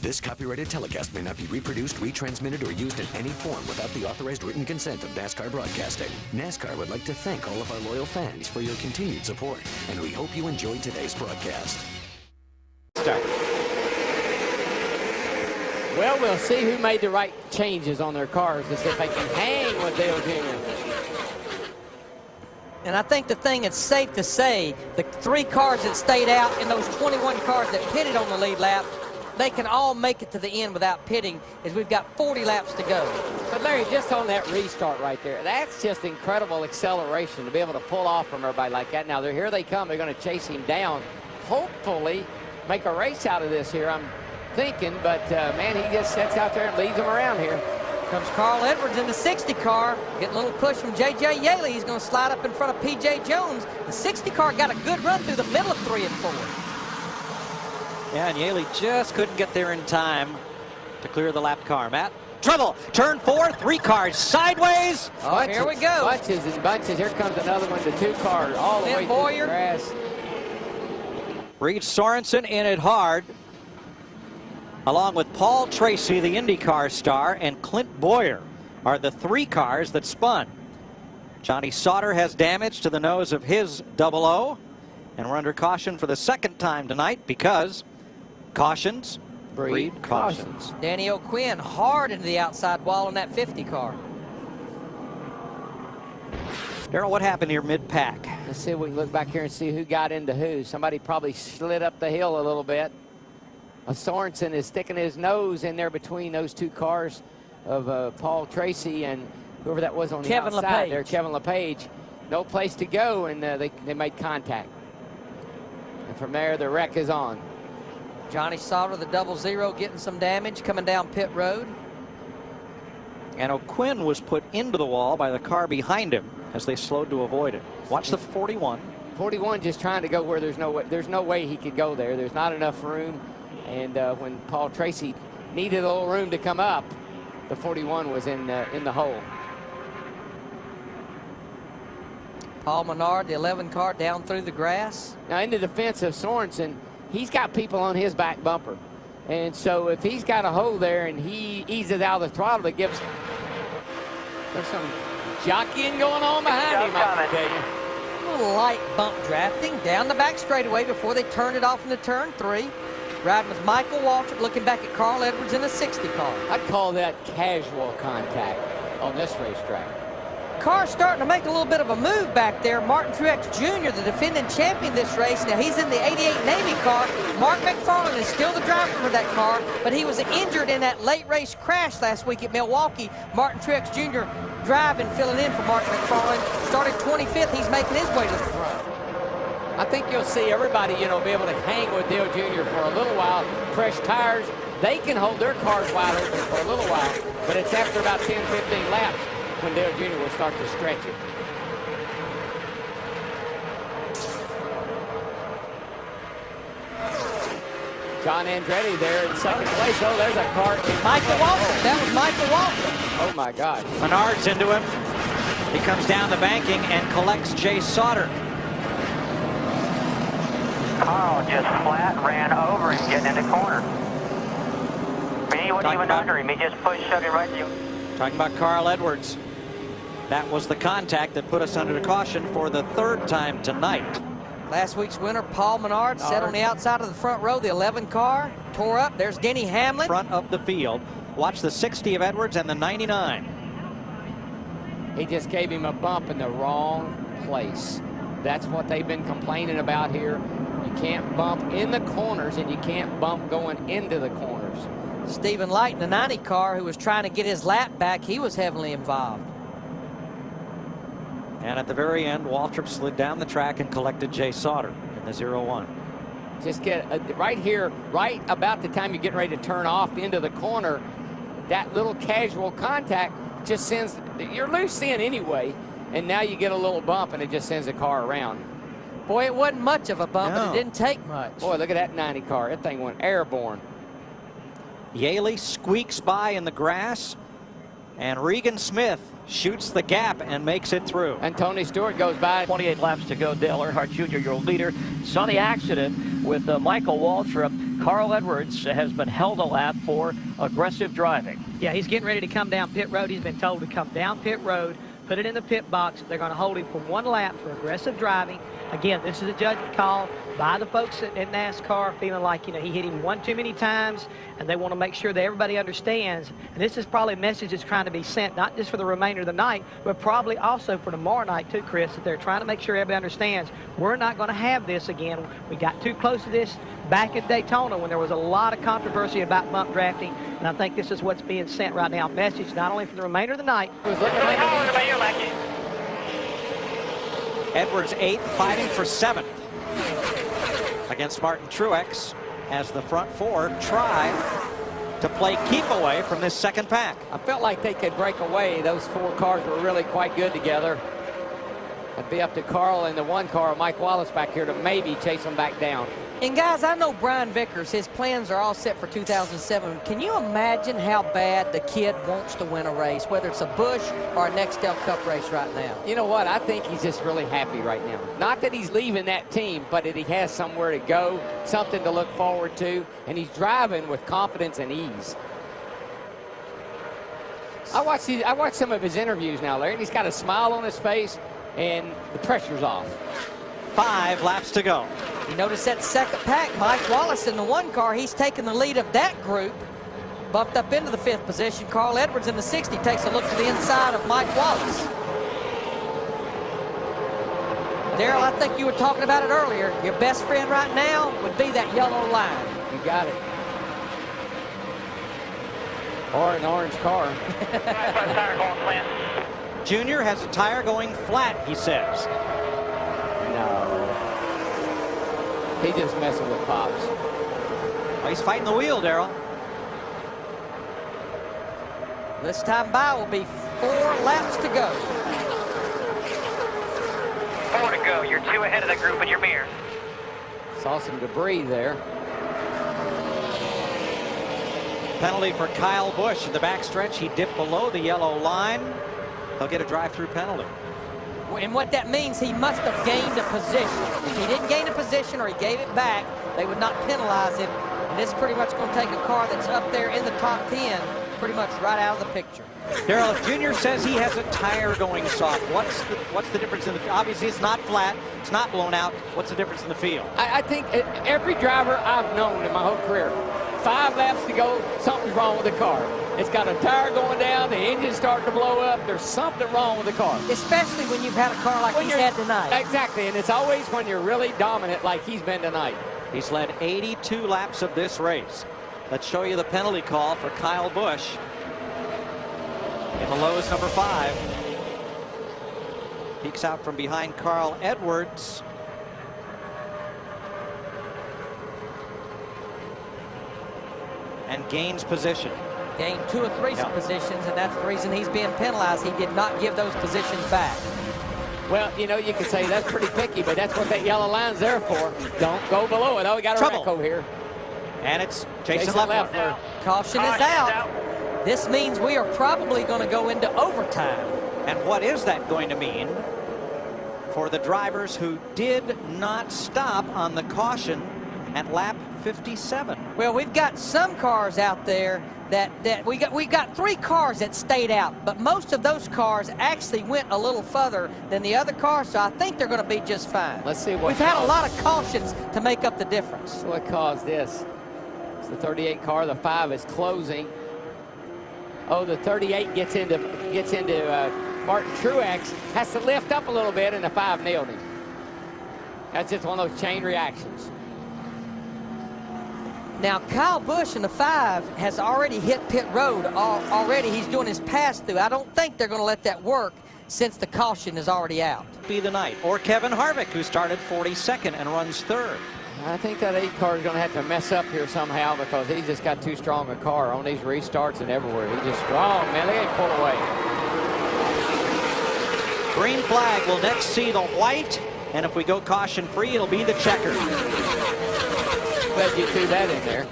This copyrighted telecast may not be reproduced, retransmitted, or used in any form without the authorized written consent of NASCAR Broadcasting. NASCAR would like to thank all of our loyal fans for your continued support, and we hope you enjoyed today's broadcast. Start. Well, we'll see who made the right changes on their cars to see if they can hang with Dale Jr. And I think the thing it's safe to say, the 3 cars that stayed out and those 21 cars that pitted on the lead lap, they can all make it to the end without pitting, as we've got 40 laps to go. But Larry, just on that restart right there, that's just incredible acceleration to be able to pull off from everybody like that. Now, here they come. They're going to chase him down. Hopefully, make a race out of this here, I'm thinking. But, man, he just sets out there and leads them around here. Comes Carl Edwards in the 60 car. Getting a little push from J.J. Yaley. He's going to slide up in front of P.J. Jones. The 60 car got a good run through the middle of 3 and 4. Yeah, and Yaley just couldn't get there in time to clear the lap car. Matt, trouble. Turn 4, 3 cars sideways. Oh, here we go. Bunches and bunches. Here comes another one, the 2 cars all the way through the grass. Reed Sorensen in it hard, along with Paul Tracy, the IndyCar star, and Clint Boyer are the 3 cars that spun. Johnny Sauter has damage to the nose of his 00, and we're under caution for the 2nd time tonight because cautions breed cautions. Danny O'Quinn hard into the outside wall on that 50 car. Darrell, what happened here mid-pack? Let's see if we can look back here and see who got into who. Somebody probably slid up the hill a little bit. Sorensen is sticking his nose in there between those 2 cars of Paul Tracy and whoever that was on the outside there, Kevin LePage. No place to go, and they made contact. And from there, the wreck is on. Johnny Sauter, the 00, getting some damage coming down pit road. And O'Quinn was put into the wall by the car behind him as they slowed to avoid it. Watch the 41. 41 just trying to go where there's no way he could go there. There's not enough room. And when Paul Tracy needed a little room to come up, the 41 was in the hole. Paul Menard, the 11 car, down through the grass. Now, in the defense of Sorensen, he's got people on his back bumper. And so if he's got a hole there and he eases out of the throttle, it gives... There's some jockeying going on behind him, I can tell you. A little light bump drafting down the back straightaway before they turn it off into turn 3. Riding with Michael Waltrip, looking back at Carl Edwards in a 60 car. I'd call that casual contact on this racetrack. Car's starting to make a little bit of a move back there. Martin Truex Jr., the defending champion this race. Now, he's in the 88 Navy car. Mark McFarland is still the driver for that car, but he was injured in that late race crash last week at Milwaukee. Martin Truex Jr. driving, filling in for Mark McFarland. Started 25th. He's making his way to the front. I think you'll see everybody, be able to hang with Dale Jr. for a little while. Fresh tires, they can hold their cars wide open for a little while, but it's after about 10, 15 laps when Dale Jr. will start to stretch it. John Andretti there in 2nd place. Oh, there's a car. Michael Waltrip. That was Michael Waltrip. Oh, my gosh. Menard's into him. He comes down the banking and collects Jay Sauter. Carl just flat ran over him getting in the corner. He wasn't even under him. He just shoved him right through. Talking about Carl Edwards. That was the contact that put us under caution for the 3rd time tonight. Last week's winner, Paul Menard, sat on the outside of the front row. The 11 car tore up. There's Denny Hamlin. Front of the field. Watch the 60 of Edwards and the 99. He just gave him a bump in the wrong place. That's what they've been complaining about here. You can't bump in the corners, and you can't bump going into the corners. Stephen Light in the 90 car, who was trying to get his lap back, he was heavily involved. And at the very end, Waltrip slid down the track and collected Jay Sauter in the 01. Just get right here, right about the time you're getting ready to turn off into the corner, that little casual contact just sends, you're loose in anyway, and now you get a little bump and it just sends the car around. Boy, it wasn't much of a bump, but it didn't take much. Boy, look at that 90 car. That thing went airborne. Yaley squeaks by in the grass, and Regan Smith shoots the gap and makes it through. And Tony Stewart goes by. 28 laps to go. Dale Earnhardt Jr., your leader. Sunny accident with Michael Waltrip Carl Edwards has been held a lap for aggressive driving. Yeah, he's getting ready to come down pit road. He's been told to come down pit road, put it in the pit box. They're going to hold him for 1 lap for aggressive driving. Again, this is a judgment call by the folks at NASCAR, feeling like, you know, he hit him 1 too many times, and they want to make sure that everybody understands. And this is probably a message that's trying to be sent, not just for the remainder of the night, but probably also for tomorrow night too, Chris, that they're trying to make sure everybody understands we're not going to have this again. We got too close to this back at Daytona when there was a lot of controversy about bump drafting, and I think this is what's being sent right now. Message not only for the remainder of the night. Edwards 8th, fighting for 7th against Martin Truex as the front 4 try to play keep away from this second pack. I felt like they could break away. Those 4 cars were really quite good together. It'd be up to Carl and the 1 car, Mike Wallace, back here to maybe chase them back down. And guys, I know Brian Vickers, his plans are all set for 2007. Can you imagine how bad the kid wants to win a race, whether it's a Busch or a Nextel Cup race right now? You know what? I think he's just really happy right now. Not that he's leaving that team, but that he has somewhere to go, something to look forward to, and he's driving with confidence and ease. I watched some of his interviews now, Larry, and he's got a smile on his face, and the pressure's off. 5 laps to go. You notice that second pack, Mike Wallace in the 1 car, he's taking the lead of that group, bumped up into the 5th position. Carl Edwards in the 60 takes a look to the inside of Mike Wallace. Daryl, I think you were talking about it earlier. Your best friend right now would be that yellow line. You got it. Or an orange car. Junior has a tire going flat, he says. No. He just messing with Pops. Well, he's fighting the wheel, Darrell. This time by will be 4 laps to go. 4 to go. You're 2 ahead of the group in your mirror. Saw some debris there. Penalty for Kyle Busch in the backstretch. He dipped below the yellow line. He'll get a drive-through penalty. And what that means, he must have gained a position. If he didn't gain a position or he gave it back, they would not penalize him. And this is pretty much going to take a car that's up there in the top 10 pretty much right out of the picture. Darrell, if Junior says he has a tire going soft, what's the difference in the field? Obviously, it's not flat. It's not blown out. What's the difference in the field? I think every driver I've known in my whole career, 5 laps to go, something's wrong with the car. It's got a tire going down, the engine's starting to blow up. There's something wrong with the car. Especially when you've had a car like he's had tonight. Exactly, and it's always when you're really dominant like he's been tonight. He's led 82 laps of this race. Let's show you the penalty call for Kyle Busch. In the lows, number 5. Peeks out from behind Carl Edwards. And gains position. Gained 2 or 3 positions, and that's the reason he's being penalized. He did not give those positions back. Well, you know, you could say that's pretty picky, but that's what that yellow line's there for. Don't go below it. Oh, we got a wreck over here. And it's Jason Leffler. Caution is out. This means we are probably going to go into overtime. And what is that going to mean for the drivers who did not stop on the caution at lap 57? Well, we've got some cars out there that we got 3 cars that stayed out, but most of those cars actually went a little further than the other cars, so I think they're going to be just fine. Let's see what we've had a lot of cautions to make up the difference. What caused this? It's the 38 car. The 5 is closing. Oh, the 38 gets into Martin Truex, has to lift up a little bit, and the 5 nailed him. That's just one of those chain reactions. Now, Kyle Busch in the 5 has already hit pit road. Already he's doing his pass-through. I don't think they're going to let that work since the caution is already out. Be the night. Or Kevin Harvick, who started 42nd and runs 3rd. I think that 8 car is going to have to mess up here somehow because he's just got too strong a car on these restarts and everywhere. He's just strong, man. They ain't pulled away. Green flag will next see the white, and if we go caution-free, it'll be the checker. Glad you threw that in there.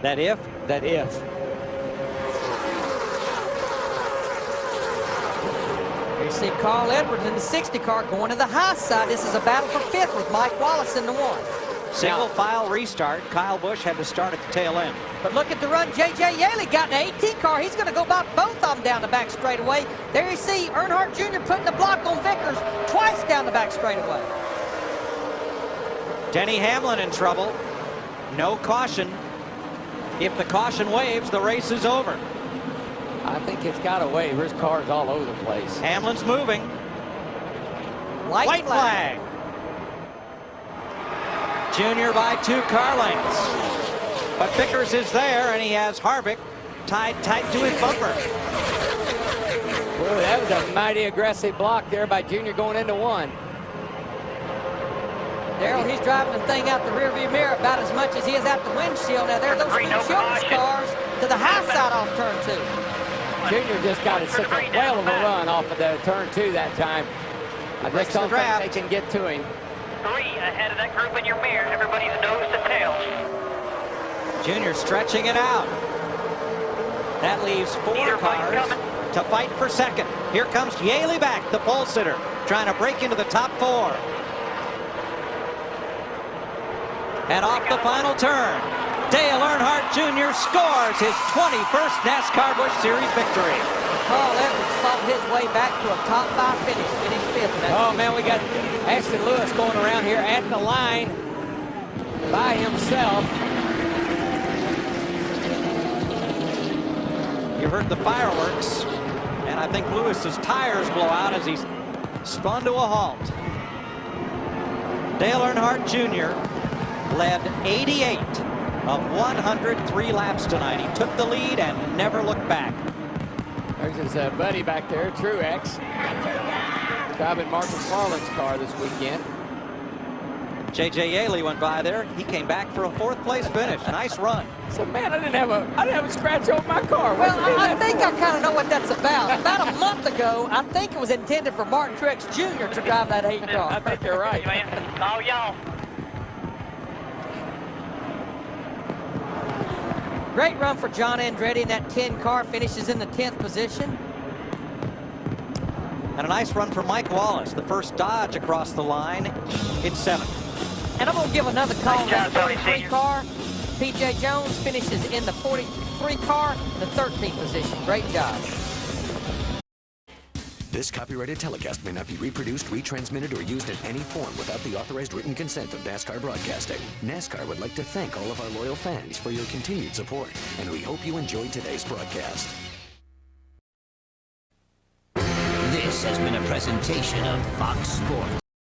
That if? That if. You see Carl Edwards in the 60 car going to the high side. This is a battle for 5th with Mike Wallace in the 1. Single file restart. Kyle Busch had to start at the tail end. But look at the run J.J. Yaley got in the 18 car. He's going to go by both of them down the back straightaway. There you see Earnhardt Jr. putting the block on Vickers twice down the back straightaway. Denny Hamlin in trouble. No caution. If the caution waves, the race is over. I think it's got to wave. His car's all over the place. Hamlin's moving. White flag. Junior by 2 car lengths. But Vickers is there, and he has Harvick tied tight to his bumper. Boy, that was a mighty aggressive block there by Junior going into 1. Darrell, he's driving the thing out the rearview mirror about as much as he is out the windshield. Now, there are those two Children's cars to the high side off turn 2. Junior just got such a whale of a run off of the turn 2 that time. I just don't think they can get to him. 3 ahead of that group in your mirror. Everybody's nose to tail. Junior stretching it out. That leaves 4 cars to fight for second. Here comes Yaley back, the pole sitter, trying to break into the top 4. And off the final turn, Dale Earnhardt Jr. scores his 21st NASCAR Busch Series victory. Carl Edwards fought his way back to a top 5 finish, finished 5th. Oh man, we got Ashton Lewis going around here at the line by himself. You heard the fireworks, and I think Lewis's tires blow out as he's spun to a halt. Dale Earnhardt Jr. led 88 of 103 laps tonight. He took the lead and never looked back. There's his buddy back there, Truex, driving Mark McFarland's car this weekend. J.J. Yaley went by there. He came back for a 4th place finish. Nice run. So man, I didn't have a scratch on my car. Well, I think I kind of know what that's about. About a month ago, I think it was intended for Martin Truex Jr. to drive that 8 car. I think you're right. Oh, y'all. Great run for John Andretti in that 10 car, finishes in the 10th position. And a nice run for Mike Wallace, the first Dodge across the line in 7th. And I'm going to give another call on that Nice job, 43 Tony. car. P.J. Jones finishes in the 43 car, the 13th position. Great job. This copyrighted telecast may not be reproduced, retransmitted, or used in any form without the authorized written consent of NASCAR Broadcasting. NASCAR would like to thank all of our loyal fans for your continued support, and we hope you enjoyed today's broadcast. This has been a presentation of Fox Sports.